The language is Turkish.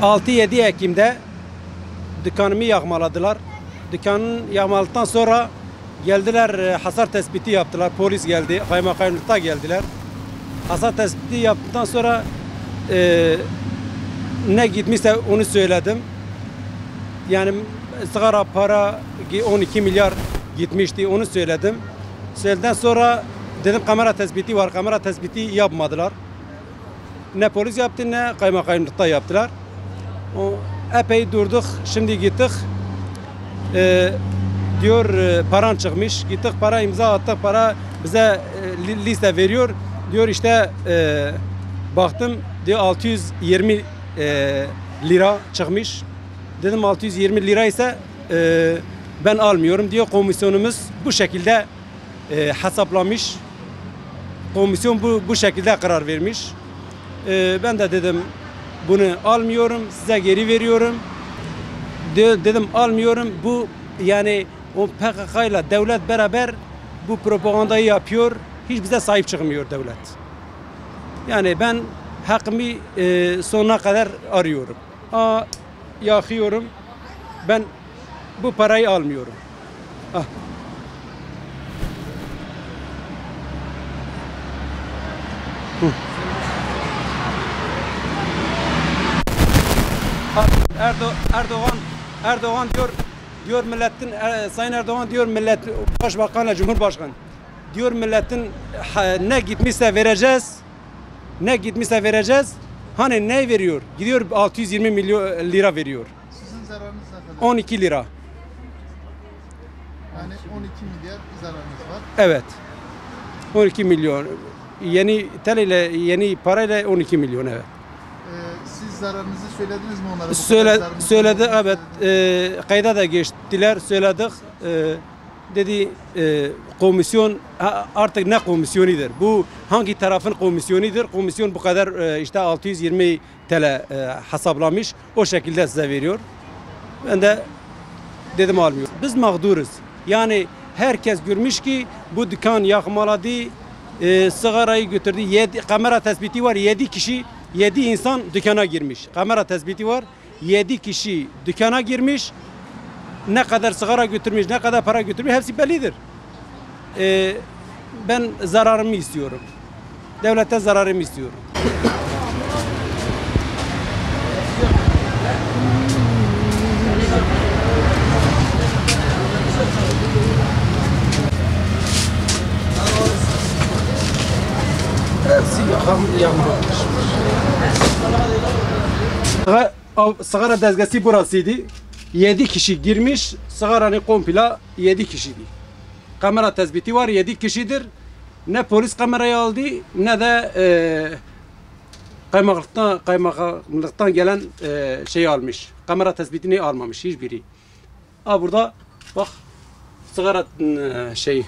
6-7 Ekim'de dükkanımı yağmaladılar. Dükkanın yağmaladıktan sonra geldiler, hasar tespiti yaptılar. Polis geldi, kaymakamlıkta geldiler. Hasar tespiti yaptıktan sonra ne gitmişse onu söyledim. Yani sigara para 12 milyar gitmişti, onu söyledim. Söyledikten sonra dedim kamera tespiti var, kamera tespiti yapmadılar. Ne polis yaptı ne kaymakamlıkta yaptılar. Epey durduk, şimdi gittik. Diyor paran çıkmış, gittik para imza attık, para bize liste veriyor. Diyor işte baktım diyor 620 lira çıkmış. Dedim 620 lira ise ben almıyorum diyor. Komisyonumuz bu şekilde hesaplamış. Komisyon bu şekilde karar vermiş. Ben de dedim bunu almıyorum, size geri veriyorum. Dedim almıyorum. Bu yani o PKK ile devlet beraber bu propagandayı yapıyor. Hiç bize sahip çıkmıyor devlet. Yani ben hakkımı sonuna kadar arıyorum. Yakıyorum. Ben bu parayı almıyorum. Erdoğan diyor milletin Sayın Erdoğan diyor millet başbakanla cumhurbaşkanı diyor milletin ne gitmişse vereceğiz. Hani ne veriyor? Gidiyor 620 milyon lira veriyor. Sizin zararınız ne kadar? 12 lira. Yani 12 milyar zararınız var. Evet. 12 milyon. Yeni TL ile yeni parayla 12 milyon evet. Siz zararınızı söylediniz mi onlara? Söyledi evet. Kayda da geçtiler, söyledik. Dedi komisyon artık ne komisyonidir? Bu hangi tarafın komisyonidir? Komisyon bu kadar işte 620 TL hesaplamış. O şekilde size veriyor. Ben de dedim almıyor. Biz mağduruz. Yani herkes görmüş ki bu dükkan yakmaladı, sigarayı götürdü. Kamera tespiti var. 7 insan dükkana girmiş. Kamera tespiti var. 7 kişi dükkana girmiş. Ne kadar sigara götürmüş, ne kadar para götürmüş hepsi bellidir. Ben zararımı istiyorum. Devlete zararımı istiyorum. Sigara dezgesi burasıydı. 7 kişi girmiş, sigaranın komple 7 kişiydi. Kamera tespiti var, 7 kişidir. Ne polis kamerayı aldı, ne de kaymakamlıktan gelen şeyi almış. Kamera tespitini almamış hiçbiri. Burada bak sigara şeyi.